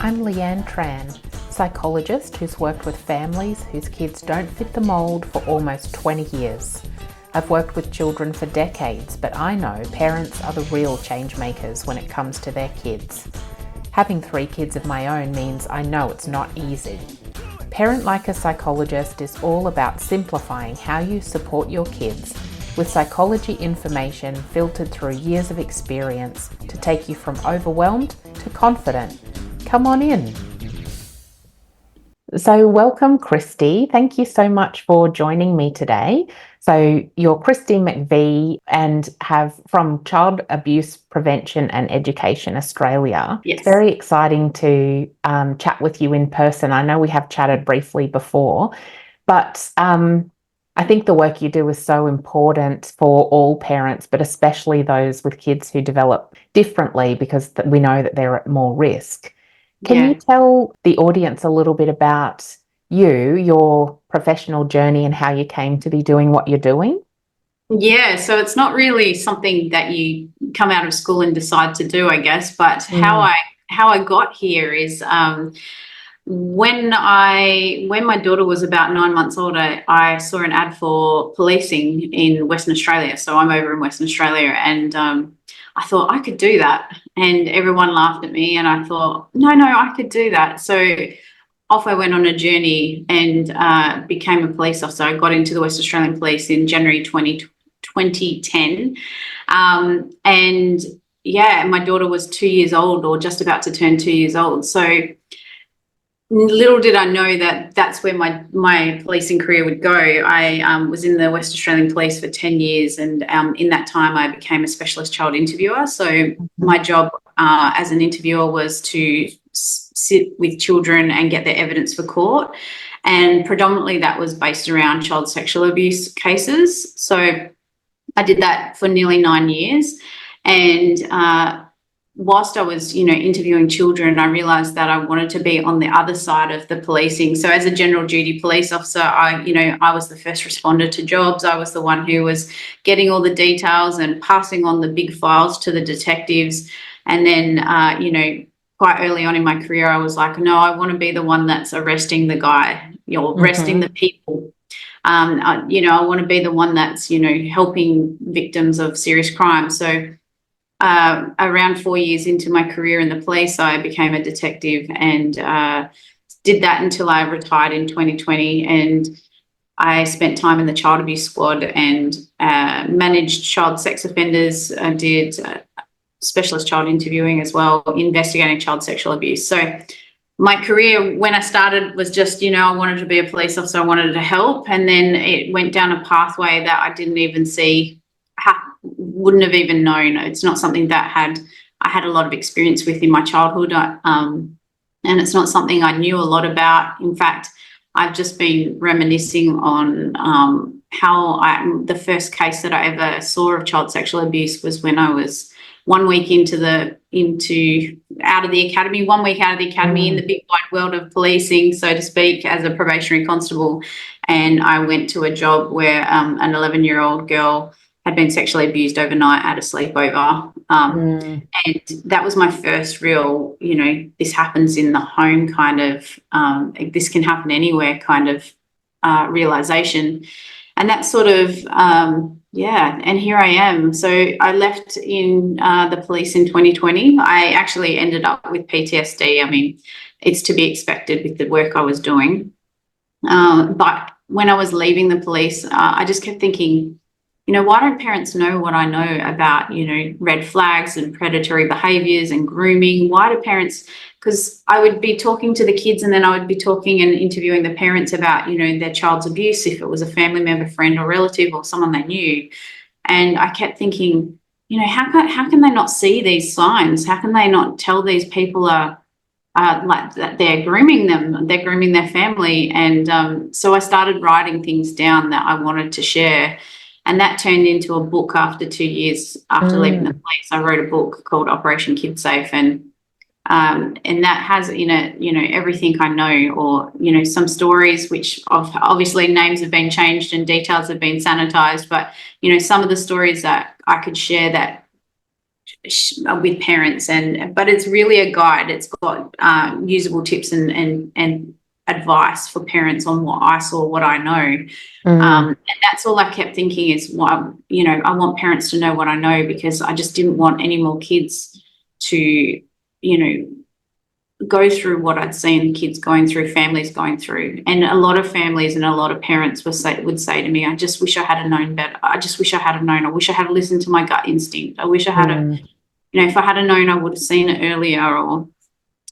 I'm Leanne Tran, psychologist who's worked with families whose kids don't fit the mould for almost 20 years. I've worked with children for decades, but I know parents are the real change makers when it comes to their kids. Having 3 kids of my own means I know it's not easy. Parent Like a Psychologist is all about simplifying how you support your kids with psychology information filtered through years of experience to take you from overwhelmed to confident. Come on in. So welcome, Kristi. Thank you so much for joining me today. So you're Kristi McVee and have from Child Abuse Prevention and Education Australia. Yes. It's very exciting to chat with you in person. I know we have chatted briefly before, but I think the work you do is so important for all parents, but especially those with kids who develop differently because we know that they're at more risk. Can you tell the audience a little bit about you, your professional journey and how you came to be doing what you're doing? Yeah, so it's not really something that you come out of school and decide to do, I guess, but how I got here is when my daughter was about 9 months old, I saw an ad for policing in Western Australia. So I'm over in Western Australia, and I thought I could do that. And everyone laughed at me, and I thought, no, I could do that. So off I went on a journey and became a police officer. I got into the West Australian Police in January 2010. And yeah, my daughter was 2 years old or just about to turn 2 years old. So little did I know that that's where my policing career would go. I was in the West Australian Police for 10 years, and in that time I became a specialist child interviewer. So my job as an interviewer was to sit with children and get their evidence for court, and predominantly that was based around child sexual abuse cases. So I did that for nearly 9 years, and whilst I was, interviewing children, I realised that I wanted to be on the other side of the policing. So as a general duty police officer, I was the first responder to jobs. I was the one who was getting all the details and passing on the big files to the detectives. And then, quite early on in my career, I was like, no, I want to be the one that's arresting the guy, arresting the people. I want to be the one that's, helping victims of serious crime. So around 4 years into my career in the police, I became a detective and did that until I retired in 2020. And I spent time in the child abuse squad and managed child sex offenders. I did specialist child interviewing as well, investigating child sexual abuse. So my career when I started was just, I wanted to be a police officer. I wanted to help. And then it went down a pathway that I didn't even see, wouldn't have even known. It's not something that I had a lot of experience with in my childhood. And it's not something I knew a lot about. In fact, I've just been reminiscing on how the first case that I ever saw of child sexual abuse was when I was 1 week out of the academy, 1 week out of the academy in the big wide world of policing, so to speak, as a probationary constable. And I went to a job where an 11-year-old girl had been sexually abused overnight at a sleepover. And that was my first real, this happens in the home kind of, this can happen anywhere kind of realisation. And that sort of, and here I am. So I left in the police in 2020. I actually ended up with PTSD. I mean, it's to be expected with the work I was doing. But when I was leaving the police, I just kept thinking, why don't parents know what I know about, red flags and predatory behaviours and grooming? Why do parents, because I would be talking to the kids and then I would be talking and interviewing the parents about, their child's abuse, if it was a family member, friend or relative or someone they knew. And I kept thinking, how can they not see these signs? How can they not tell these people are like that they're grooming them, they're grooming their family? And so I started writing things down that I wanted to share. And that turned into a book after 2 years after leaving the police. I wrote a book called Operation Kid Safe, and that has in it, everything I know, or, some stories which obviously names have been changed and details have been sanitized, but, some of the stories that I could share that with parents, but it's really a guide. It's got usable tips and advice for parents on what I saw, what I know. And that's all I kept thinking is, well, I want parents to know what I know, because I just didn't want any more kids to, go through what I'd seen kids going through, families going through. And a lot of families and a lot of parents would say to me, I just wish I had known better. I just wish I had known. I wish I had listened to my gut instinct. I wish I had if I had known, I would have seen it earlier.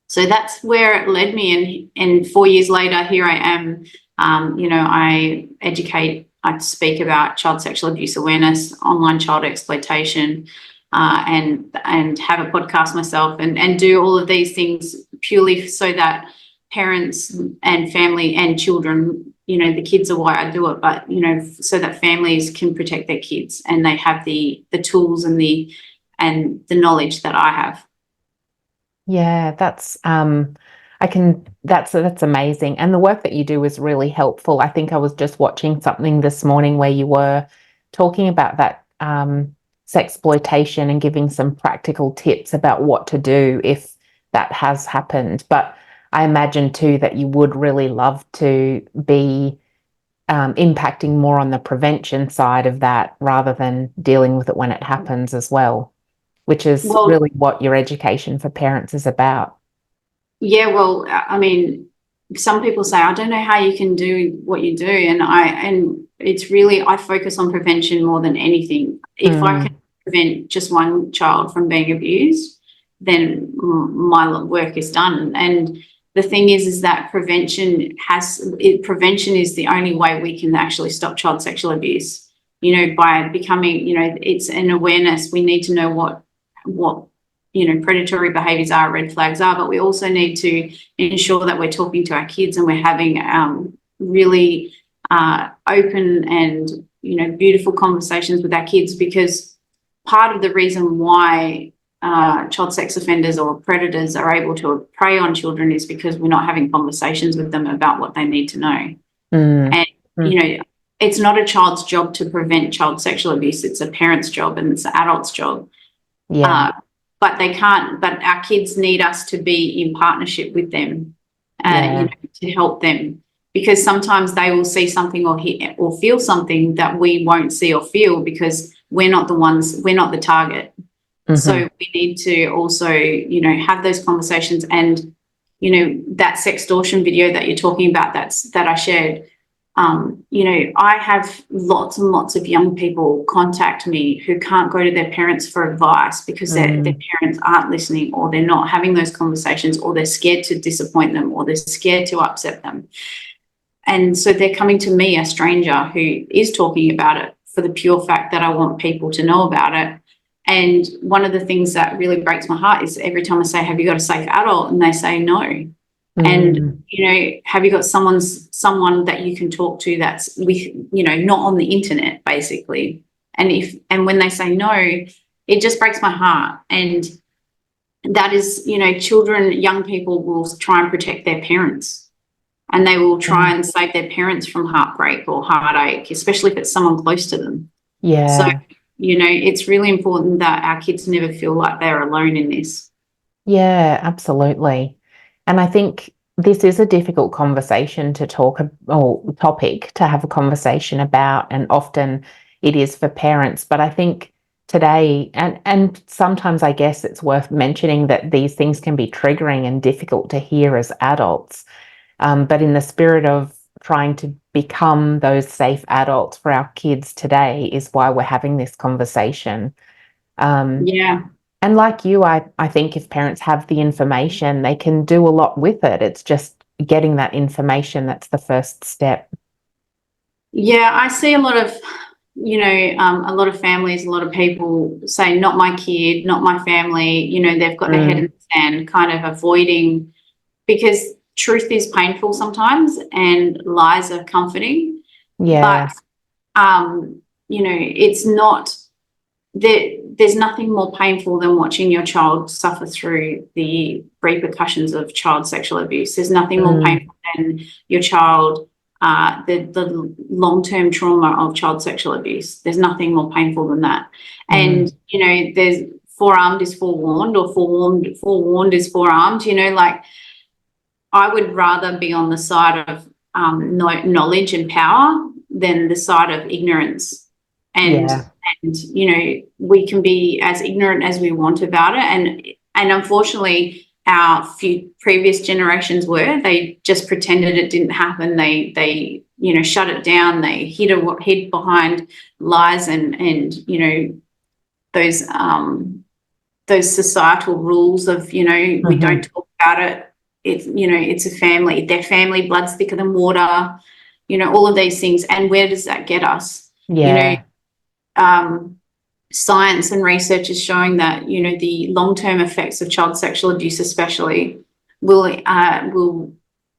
So that's where it led me. And 4 years later, here I am. I educate, I speak about child sexual abuse awareness, online child exploitation, and have a podcast myself, and do all of these things purely so that parents and family and children, the kids are why I do it, but, so that families can protect their kids and they have the tools and the knowledge that I have. Yeah, that's that's amazing. And the work that you do is really helpful. I think I was just watching something this morning where you were talking about that sexploitation and giving some practical tips about what to do if that has happened. But I imagine too that you would really love to be impacting more on the prevention side of that rather than dealing with it when it happens as well, which is really what your education for parents is about. Yeah, well, I mean, some people say, I don't know how you can do what you do. And it's really, I focus on prevention more than anything. If I can prevent just one child from being abused, then my work is done. And the thing is that prevention is the only way we can actually stop child sexual abuse, by becoming, it's an awareness. We need to know what predatory behaviors are, red flags are, but we also need to ensure that we're talking to our kids and we're having really open and, beautiful conversations with our kids, because part of the reason why child sex offenders or predators are able to prey on children is because we're not having conversations with them about what they need to know. And, it's not a child's job to prevent child sexual abuse. It's a parent's job and it's an adult's job. Yeah. But they can't, but our kids need us to be in partnership with them, to help them, because sometimes they will see something or hear or feel something that we won't see or feel because we're not the target. So we need to also, have those conversations. And, that sextortion video that you're talking about, that I shared, I have lots and lots of young people contact me who can't go to their parents for advice because their parents aren't listening, or they're not having those conversations, or they're scared to disappoint them, or they're scared to upset them. And so they're coming to me, a stranger who is talking about it, for the pure fact that I want people to know about it. And one of the things that really breaks my heart is every time I say, have you got a safe adult? And they say no. And, have you got someone that you can talk to that's with, not on the internet, basically. And when they say no, it just breaks my heart. And that is, children, young people will try and protect their parents, and they will try and save their parents from heartbreak or heartache, especially if it's someone close to them. Yeah. So, it's really important that our kids never feel like they're alone in this. Yeah, absolutely. And I think this is a difficult conversation to topic to have a conversation about, and often it is for parents. But I think today, and sometimes I guess it's worth mentioning that these things can be triggering and difficult to hear as adults. But in the spirit of trying to become those safe adults for our kids today is why we're having this conversation. And like you, I think if parents have the information, they can do a lot with it. It's just getting that information that's the first step. Yeah, I see a lot of, a lot of families, a lot of people say, not my kid, not my family, they've got their head in the sand, kind of avoiding, because truth is painful sometimes and lies are comforting. Yeah. But, it's not, there's nothing more painful than watching your child suffer through the repercussions of child sexual abuse. There's nothing more painful than your child, the long-term trauma of child sexual abuse. There's nothing more painful than that. And, there's, forearmed is forewarned, or forewarned is forearmed. You know, like, I would rather be on the side of knowledge and power than the side of ignorance. And you know, we can be as ignorant as we want about it, and unfortunately our few previous generations they just pretended it didn't happen. They you know, shut it down. They hid behind lies and you know, those societal rules of, you know, we don't talk about it. It's, you know, it's a family, their family blood's thicker than water, you know, all of these things. And where does that get us? You know, science and research is showing that, you know, the long-term effects of child sexual abuse especially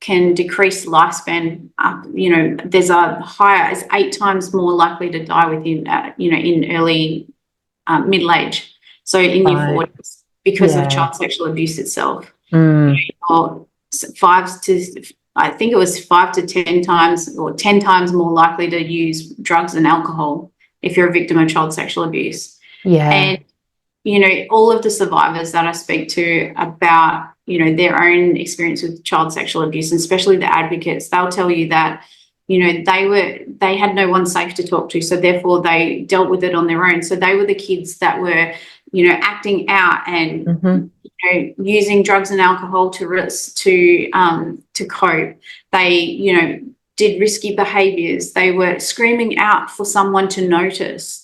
can decrease lifespan. You know, there's a higher, it's 8 times more likely to die within, you know, in early middle age. So in your 40s, because of child sexual abuse itself. You know, I think it was 5 to 10 times, or 10 times more likely to use drugs and alcohol if you're a victim of child sexual abuse. And, you know, all of the survivors that I speak to about, you know, their own experience with child sexual abuse, and especially the advocates, they'll tell you that, you know, they had no one safe to talk to, so therefore they dealt with it on their own. So they were the kids that were, you know, acting out and you know, using drugs and alcohol to cope. They, you know, did risky behaviors. They were screaming out for someone to notice.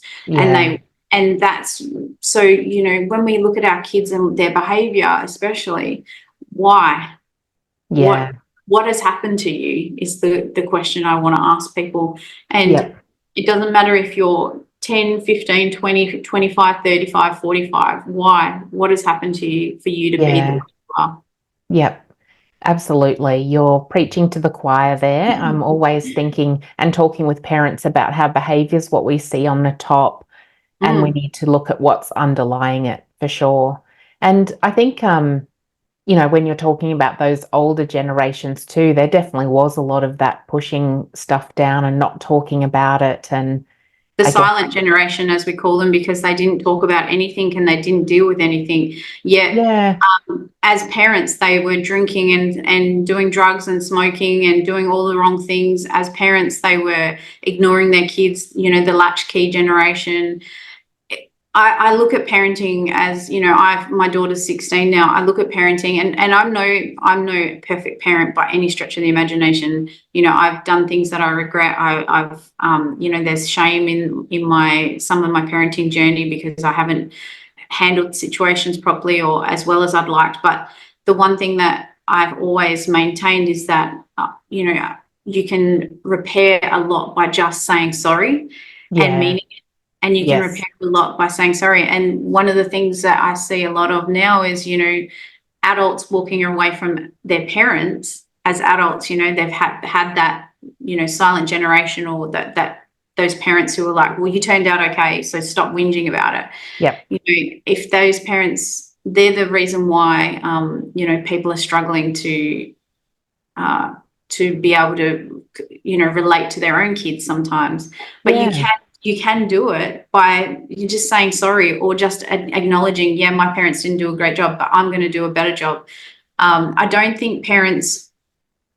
And that's, so, you know, when we look at our kids and their behavior, especially, why? What has happened to you is the question I want to ask people. And it doesn't matter if you're 10, 15, 20, 25, 35, 45. Why? What has happened to you for you to be the way you are? Absolutely. You're preaching to the choir there. I'm always thinking and talking with parents about how behaviour is what we see on the top, and we need to look at what's underlying it, for sure. And I think, you know, when you're talking about those older generations too, there definitely was a lot of that pushing stuff down and not talking about it. And the silent generation, as we call them, because they didn't talk about anything and they didn't deal with anything. As parents, they were drinking and doing drugs and smoking and doing all the wrong things. As parents, they were ignoring their kids, you know, the latchkey generation. I look at parenting as, you know, my daughter's 16 now. I look at parenting and I'm no perfect parent by any stretch of the imagination. You know, I've done things that I regret. I've you know, there's shame in some of my parenting journey because I haven't handled situations properly or as well as I'd liked. But the one thing that I've always maintained is that, you know, you can repair a lot by just saying sorry and meaning it. And you can repair a lot by saying sorry. And one of the things that I see a lot of now is, you know, adults walking away from their parents as adults. You know, they've had that, you know, silent generation, or that those parents who are like, well, you turned out okay, so stop whinging about it. You know, if those parents, they're the reason why, you know, people are struggling to be able to, you know, relate to their own kids sometimes. But you can do it by you just saying sorry, or just acknowledging, yeah, my parents didn't do a great job, but I'm going to do a better job. I don't think parents,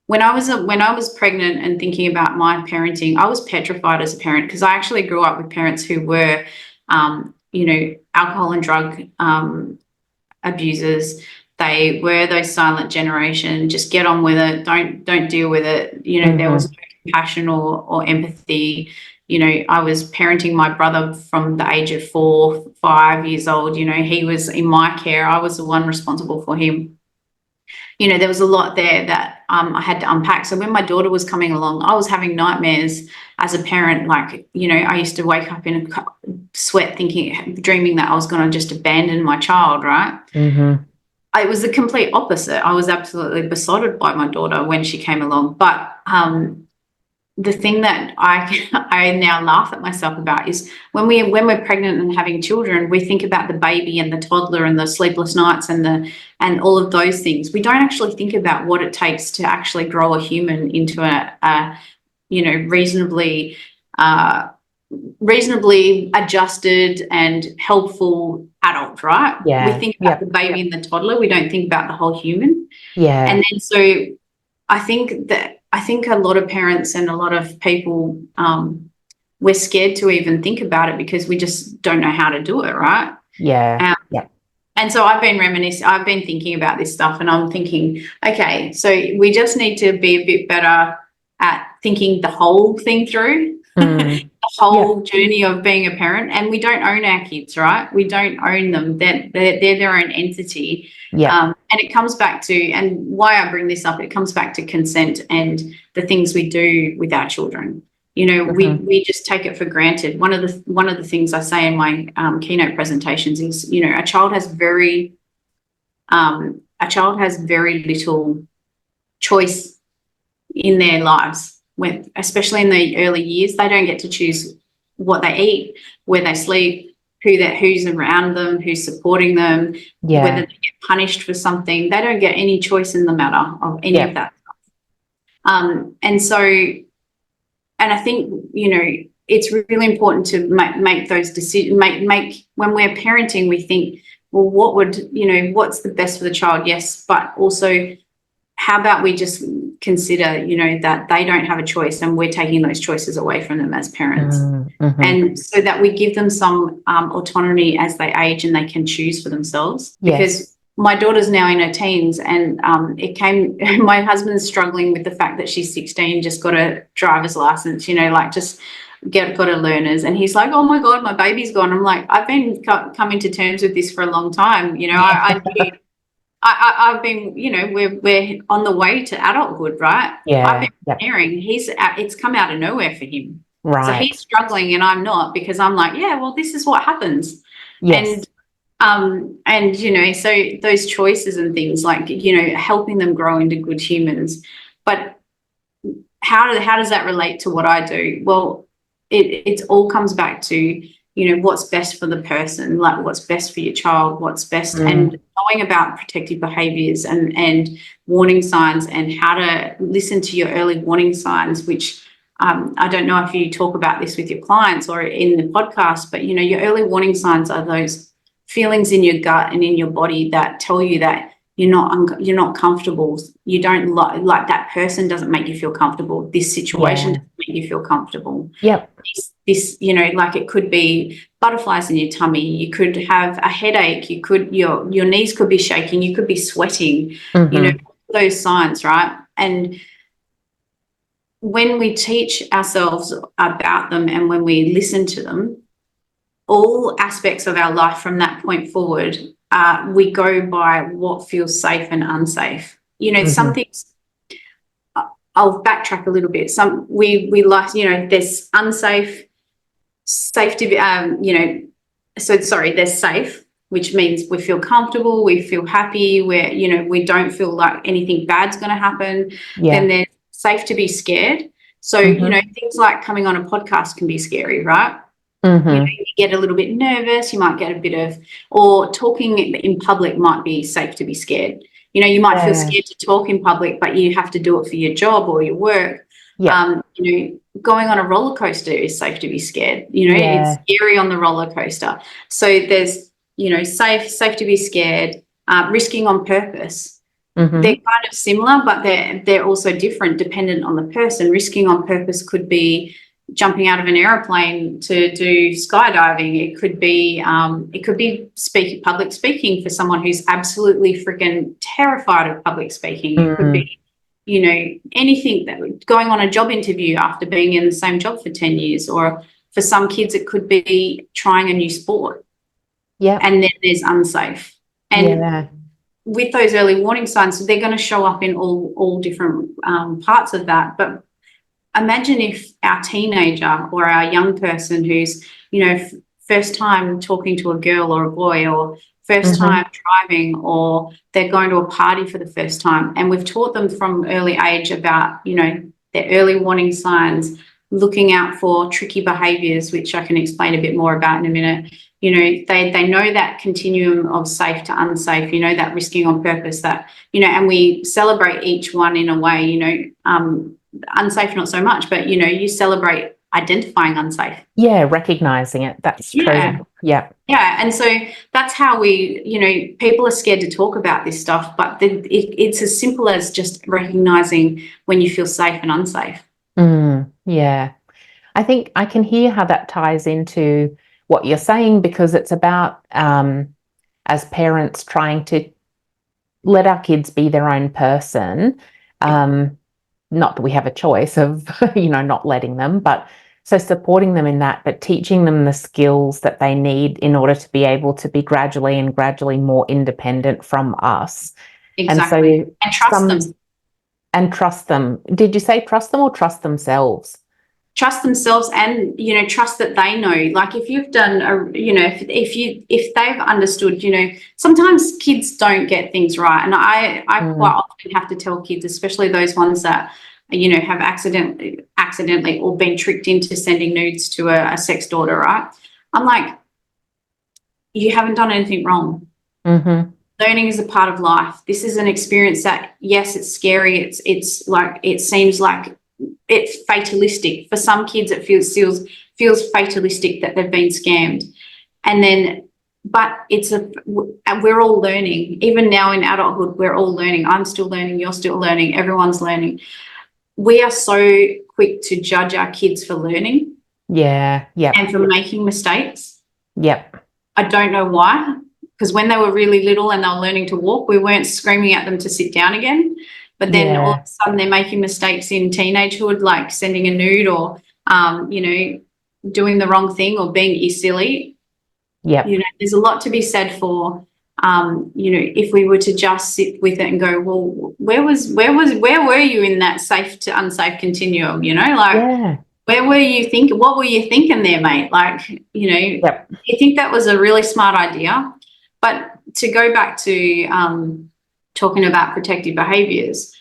when I was pregnant and thinking about my parenting, I was petrified as a parent, because I actually grew up with parents who were, you know, alcohol and drug abusers. They were those silent generation, just get on with it, don't deal with it. You know, there was no compassion or empathy. You know, I was parenting my brother from the age of 4, 5 years old. You know, he was in my care. I was the one responsible for him. You know, there was a lot there that I had to unpack. So when my daughter was coming along, I was having nightmares as a parent. Like, you know, I used to wake up in a sweat dreaming that I was going to just abandon my child, right? It was the complete opposite. I was absolutely besotted by my daughter when she came along. But the thing that I now laugh at myself about is when we're pregnant and having children, we think about the baby and the toddler and the sleepless nights and all of those things. We don't actually think about what it takes to actually grow a human into a you know, reasonably reasonably adjusted and helpful adult, right? Yeah. We think about the baby and the toddler. We don't think about the whole human. Yeah. And then so I think a lot of parents and a lot of people, we're scared to even think about it because we just don't know how to do it, right? Yeah. And so I've been thinking about this stuff, and I'm thinking, okay, so we just need to be a bit better at thinking the whole thing through, the whole journey of being a parent. And we don't own our kids, right? We don't own them. They're their own entity. And it comes back to, and why I bring this up, it comes back to consent and the things we do with our children. You know, we just take it for granted. One of the things I say in my keynote presentations is, you know, a child has very little choice in their lives, especially in the early years. They don't get to choose what they eat, where they sleep, who's around them, who's supporting them, whether they get punished for something. They don't get any choice in the matter of any of that stuff. And I think, you know, it's really important to make those decisions. Make when we're parenting, we think, well, what's the best for the child? Yes, but also, how about we just consider, you know, that they don't have a choice, and we're taking those choices away from them as parents, and so that we give them some autonomy as they age and they can choose for themselves. Because my daughter's now in her teens, and my husband's struggling with the fact that she's 16, just got a driver's license, you know, like just got a learner's, and he's like, oh my God, my baby's gone. I'm like, I've been coming to terms with this for a long time. You know, I've been, you know, we're on the way to adulthood, right? I've been preparing. It's come out of nowhere for him. Right. So he's struggling and I'm not, because I'm like, yeah, well, this is what happens. Yes. And, you know, so those choices and things, like, you know, helping them grow into good humans. But how does that relate to what I do? Well, it all comes back to, you know, what's best for the person, like what's best for your child, what's best, and knowing about protective behaviours and warning signs, and how to listen to your early warning signs, which I don't know if you talk about this with your clients or in the podcast, but, you know, your early warning signs are those feelings in your gut and in your body that tell you that you're not comfortable. You don't like that person doesn't make you feel comfortable. This situation doesn't make you feel comfortable. This, you know, like it could be butterflies in your tummy. You could have a headache. You could your knees could be shaking. You could be sweating. You know, those signs, right? And when we teach ourselves about them and when we listen to them, all aspects of our life from that point forward, we go by what feels safe and unsafe. You know, some things, I'll backtrack a little bit. Some we like, you know, there's unsafe, safety, you know, so sorry, there's safe, which means we feel comfortable, we feel happy, you know, we don't feel like anything bad's going to happen. Then there's safe to be scared. So, you know, things like coming on a podcast can be scary, right? You know, you get a little bit nervous, you might get a bit of, or talking in public might be safe to be scared. You know, you might feel scared to talk in public, but you have to do it for your job or your work. You know, going on a roller coaster is safe to be scared. You know, it's scary on the roller coaster. So there's, you know, safe to be scared, risking on purpose. They're kind of similar, but they're also different dependent on the person. Risking on purpose could be jumping out of an airplane to do skydiving. It could be public speaking for someone who's absolutely freaking terrified of public speaking. It could be, you know, anything, that going on a job interview after being in the same job for 10 years, or for some kids it could be trying a new sport. And then there's unsafe. And with those early warning signs, they're going to show up in all different parts of that. But imagine if our teenager or our young person who's, you know, first time talking to a girl or a boy, or first time driving, or they're going to a party for the first time, and we've taught them from early age about, you know, their early warning signs, looking out for tricky behaviours, which I can explain a bit more about in a minute. You know, they know that continuum of safe to unsafe, you know, that risking on purpose, that, you know, and we celebrate each one in a way, you know, unsafe not so much, but, you know, you celebrate identifying unsafe. Yeah, recognizing it. That's Yeah. true. Yeah. Yeah, and so that's how we, people are scared to talk about this stuff, but it's as simple as just recognizing when you feel safe and unsafe. Yeah. I think I can hear how that ties into what you're saying, because it's about, as parents, trying to let our kids be their own person. Not that we have a choice of, not letting them, but so supporting them in that, but teaching them the skills that they need in order to be able to be gradually more independent from us. Exactly. And so and trust them. And trust them. Did you say trust them or trust themselves? Trust themselves, and trust that they know. Like, if you've done if they've understood, sometimes kids don't get things right, and I quite often have to tell kids, especially those ones that have accidentally or been tricked into sending nudes to a sex daughter, right? I'm like, you haven't done anything wrong. Learning is a part of life. This is an experience that, yes, it's scary, it's like, it seems like it's fatalistic. For some kids, it feels fatalistic that they've been scammed. And then, but we're all learning. Even now in adulthood, we're all learning. I'm still learning, you're still learning, everyone's learning. We are so quick to judge our kids for learning. Yeah. And for making mistakes. Yep. I don't know why, because when they were really little and they were learning to walk, we weren't screaming at them to sit down again. But then all of a sudden they're making mistakes in teenagehood, like sending a nude or, doing the wrong thing or being silly. Yeah. There's a lot to be said for, if we were to just sit with it and go, well, where were you in that safe to unsafe continuum? Where were you thinking? What were you thinking there, mate? Like, you think that was a really smart idea. But to go back to talking about protective behaviours,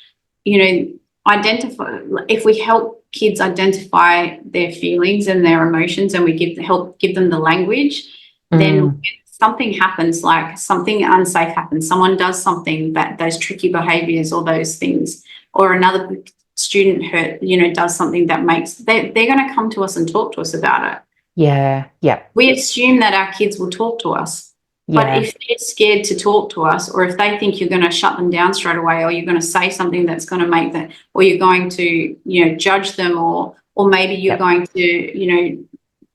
identify, if we help kids identify their feelings and their emotions, and we help give them the language, then when something happens, like something unsafe happens, someone does something, that those tricky behaviours or those things, or another student does something that they're going to come to us and talk to us about it. Yeah. We assume that our kids will talk to us. But if they're scared to talk to us, or if they think you're going to shut them down straight away, or you're going to say something that's going to make them, or you're going to, judge them, or maybe you're going to,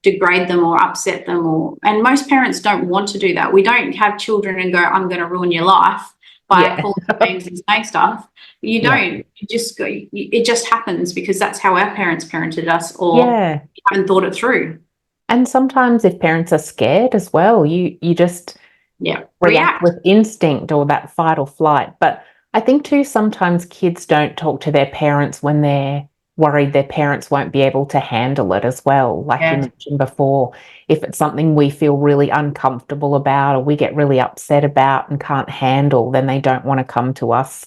degrade them or upset them, and most parents don't want to do that. We don't have children and go, I'm going to ruin your life by calling names and saying stuff. You don't. You just go. It just happens because that's how our parents parented us, or you haven't thought it through. And sometimes if parents are scared as well, you just react with instinct or that fight or flight. But I think too, sometimes kids don't talk to their parents when they're worried their parents won't be able to handle it as well. Like you mentioned before, if it's something we feel really uncomfortable about or we get really upset about and can't handle, then they don't want to come to us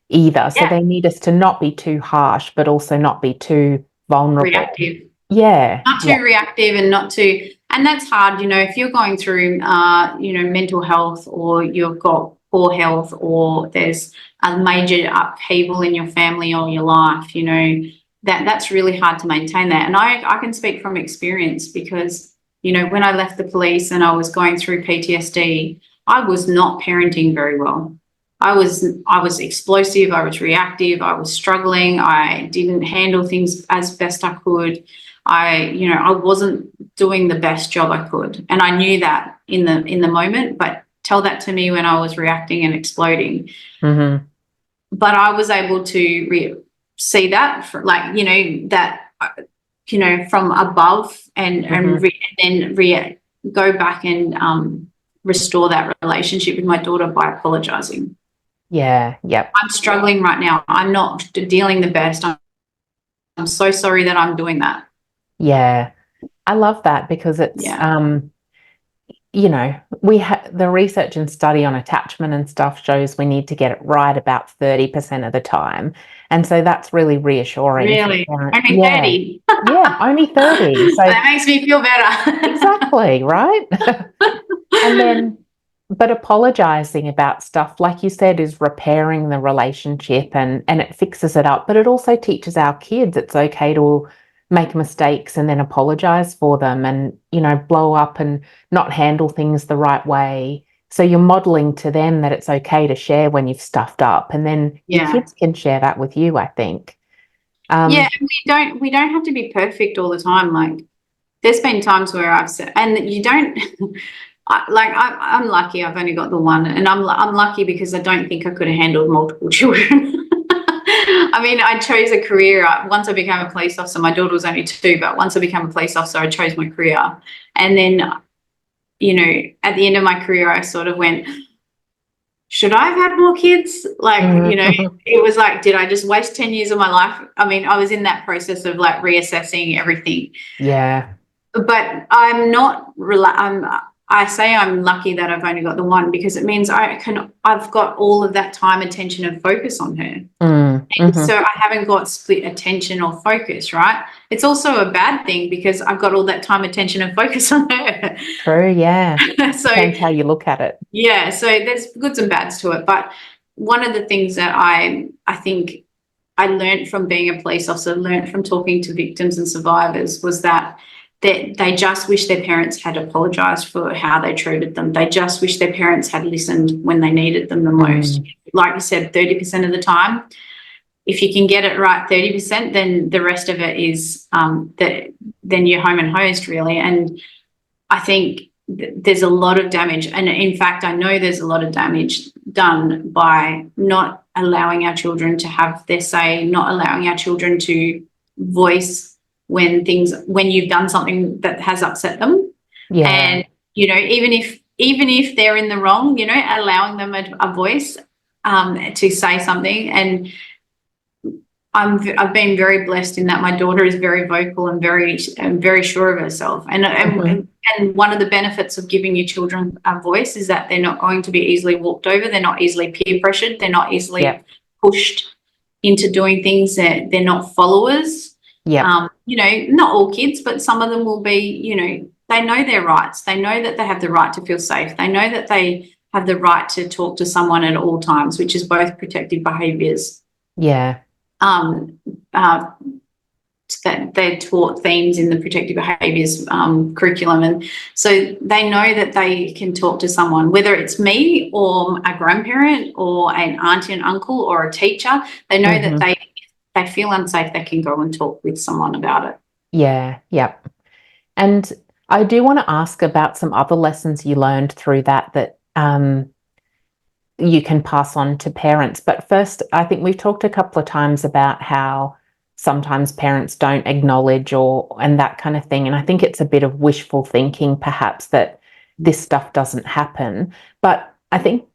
either. So they need us to not be too harsh, but also not be too vulnerable. Reactive. Not too reactive, and not too, and that's hard, if you're going through mental health, or you've got poor health, or there's a major upheaval in your family or your life, that's really hard to maintain that. And I can speak from experience, because when I left the police and I was going through PTSD, I was not parenting very well. I was explosive, I was reactive, I was struggling, I didn't handle things as best I could. I wasn't doing the best job I could, and I knew that in the moment. But tell that to me when I was reacting and exploding. But I was able to see that, from above, and then go back and restore that relationship with my daughter by apologizing. I'm struggling right now. I'm not dealing the best. I'm so sorry that I'm doing that. I love that, because it's we the research and study on attachment and stuff shows we need to get it right about 30% of the time, and so that's really reassuring. Only 30. Only 30. So that makes me feel better. Exactly, right? And then, but apologizing about stuff, like you said, is repairing the relationship, and it fixes it up, but it also teaches our kids it's okay to make mistakes and then apologize for them and, you know, blow up and not handle things the right way. So you're modeling to them that it's okay to share when you've stuffed up, and then your kids can share that with you, I think. Yeah, and we don't have to be perfect all the time. Like, there's been times where I've said, and you don't, I'm lucky I've only got the one, and I'm lucky because I don't think I could have handled multiple children. I mean, I chose a career. Once I became a police officer, my daughter was only 2, but once I became a police officer, I chose my career. And then, you know, at the end of my career, I sort of went, should I have had more kids? Like, you know, it was like, did I just waste 10 years of my life? I mean, I was in that process of like reassessing everything. Yeah. But I'm not, I say I'm lucky that I've only got the one, because it means I've got all of that time, attention and focus on her. So I haven't got split attention or focus, right? It's also a bad thing because I've got all that time, attention and focus on her. True, yeah. So depends how you look at it. Yeah, so there's goods and bads to it. But one of the things that I think I learned from being a police officer, learned from talking to victims and survivors, was that they just wish their parents had apologised for how they treated them. They just wish their parents had listened when they needed them the most. Like you said, 30% of the time. If you can get it right 30%, then the rest of it is then you're home and hosed, really. And I think there's a lot of damage. And in fact, I know there's a lot of damage done by not allowing our children to have their say, not allowing our children to voice when you've done something that has upset them. Yeah. And, you know, even if they're in the wrong, you know, allowing them a voice to say something. And I've been very blessed in that my daughter is very vocal and very sure of herself. And one of the benefits of giving your children a voice is that they're not going to be easily walked over. They're not easily peer pressured. They're not easily pushed into doing things. They're not followers. Yeah. You know, not all kids, but some of them will be, you know, they know their rights. They know that they have the right to feel safe. They know that they have the right to talk to someone at all times, which is both protective behaviours. Yeah. That they're taught themes in the protective behaviours curriculum, and so they know that they can talk to someone, whether it's me or a grandparent or an auntie and uncle or a teacher. They know that they feel unsafe, they can go and talk with someone about it. Yeah, yep. And I do want to ask about some other lessons you learned through that you can pass on to parents. But first, I think we've talked a couple of times about how sometimes parents don't acknowledge and that kind of thing. And I think it's a bit of wishful thinking, perhaps, that this stuff doesn't happen. But I think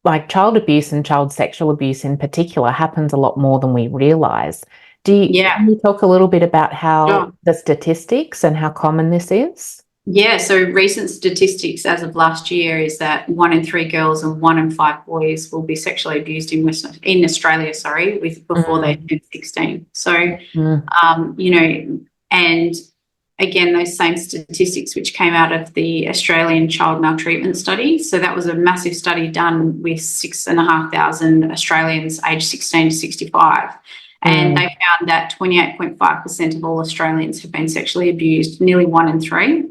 like child abuse and child sexual abuse in particular happens a lot more than we realise. Can you talk a little bit about how the statistics and how common this is? Yeah, so recent statistics as of last year is that 1 in 3 girls and 1 in 5 boys will be sexually abused in Australia, before they turn 16. So, you know, and again, those same statistics which came out of the Australian Child Maltreatment Study. So that was a massive study done with 6,500 Australians aged 16 to 65. And they found that 28.5% of all Australians have been sexually abused, nearly 1 in 3.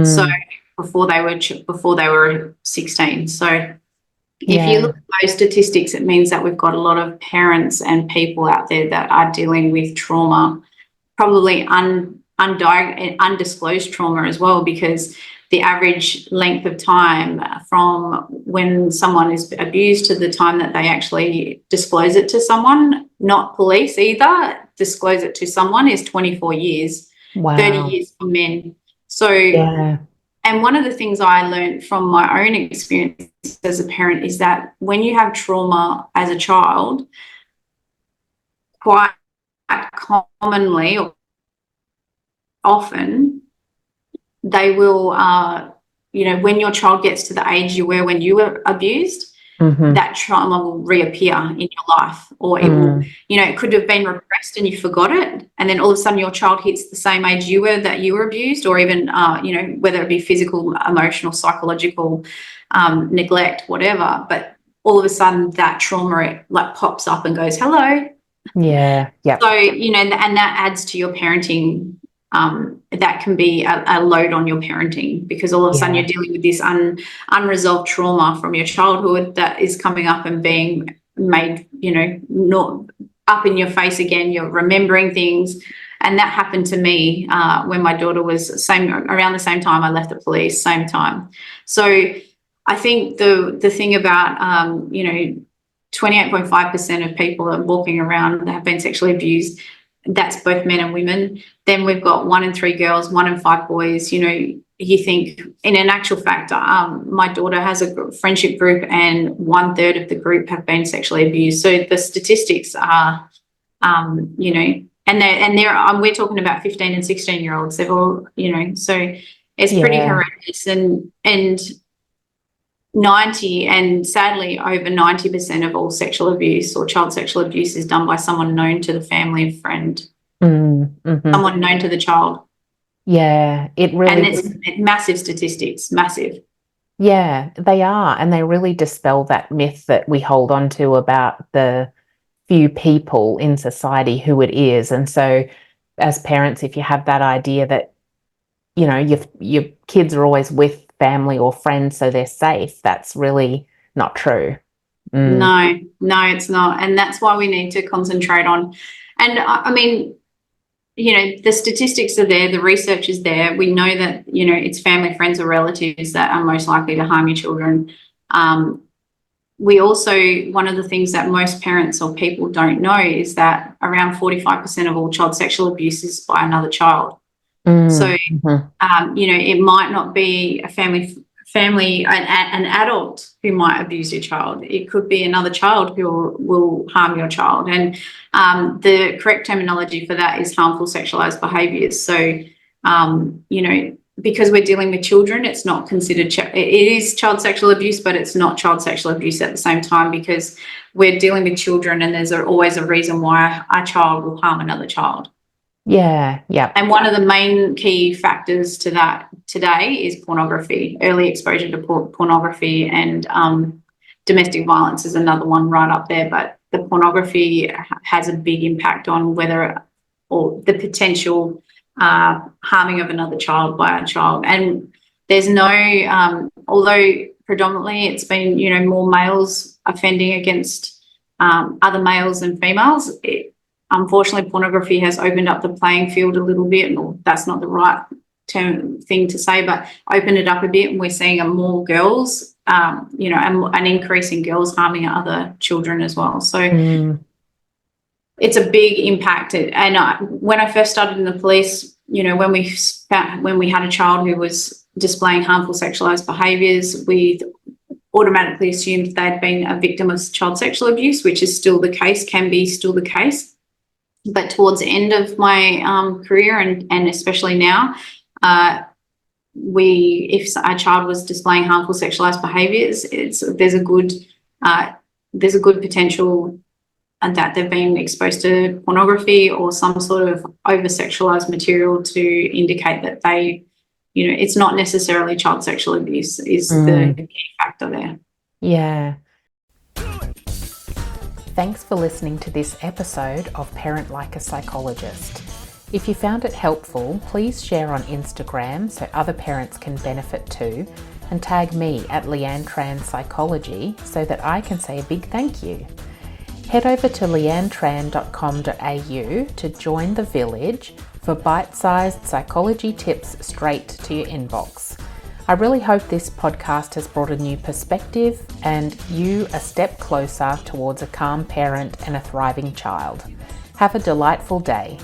So before they were 16. So if you look at those statistics, it means that we've got a lot of parents and people out there that are dealing with trauma, probably undisclosed trauma as well, because the average length of time from when someone is abused to the time that they actually disclose it to someone, not police either, disclose it to someone, is 24 years, 30 years for men. So, and one of the things I learned from my own experience as a parent is that when you have trauma as a child, quite commonly or often, they will, you know, when your child gets to the age you were when you were abused, that trauma will reappear in your life, or it will, you know, it could have been repressed and you forgot it, and then all of a sudden your child hits the same age you were that you were abused, or even, you know, whether it be physical, emotional, psychological, neglect, whatever, but all of a sudden that trauma like pops up and goes, hello. Yeah. So, you know, and that adds to your parenting that can be a load on your parenting, because all of a sudden you're dealing with this unresolved trauma from your childhood that is coming up and being made, not up in your face again. You're remembering things. And that happened to me when my daughter was around the same time I left the police, same time. So I think the thing about, 28.5% of people that are walking around that have been sexually abused, that's both men and women. Then we've got 1 in 3 girls, 1 in 5 boys. You think, in an actual fact, my daughter has a friendship group and 1/3 of the group have been sexually abused. So the statistics are, and we're talking about 15 and 16-year-olds. They've all, so it's pretty horrendous. And 90, and sadly over 90% of all sexual abuse or child sexual abuse is done by someone known to the family and friend, someone known to the child. Yeah, it really, and it's massive statistics, massive. Yeah, they are, and they really dispel that myth that we hold on to about the few people in society who it is. And so as parents, if you have that idea that, your kids are always with family or friends so they're safe, that's really not true. No, it's not. And that's why we need to concentrate on, and I mean, the statistics are there, the research is there. We know that, it's family, friends or relatives that are most likely to harm your children. We also, one of the things that most parents or people don't know is that around 45% of all child sexual abuse is by another child. So, it might not be a family, an adult who might abuse your child. It could be another child who will harm your child. And the correct terminology for that is harmful sexualized behaviors. So, because we're dealing with children, it's not considered, it is child sexual abuse, but it's not child sexual abuse at the same time, because we're dealing with children and there's always a reason why a child will harm another child. Yeah. And one of the main key factors to that today is pornography. Early exposure to pornography, and domestic violence is another one right up there. But the pornography has a big impact on or the potential harming of another child by a child. And there's no, although predominantly it's been, more males offending against other males than females, unfortunately, pornography has opened up the playing field a little bit. And that's not the right thing to say, but opened it up a bit. And we're seeing more girls, an increase in girls harming other children as well. So it's a big impact. And when I first started in the police, when we had a child who was displaying harmful sexualized behaviors, we automatically assumed they'd been a victim of child sexual abuse, which is still the case, can be still the case. But towards the end of my career, and especially now, if a child was displaying harmful sexualized behaviors, there's a good potential that they've been exposed to pornography or some sort of over-sexualized material to indicate that they, it's not necessarily child sexual abuse is the key factor there. Yeah. Thanks for listening to this episode of Parent Like a Psychologist. If you found it helpful, please share on Instagram so other parents can benefit too, and tag me at Leanne Tran Psychology so that I can say a big thank you. Head over to leannetran.com.au to join the village for bite-sized psychology tips straight to your inbox. I really hope this podcast has brought a new perspective and you a step closer towards a calm parent and a thriving child. Have a delightful day.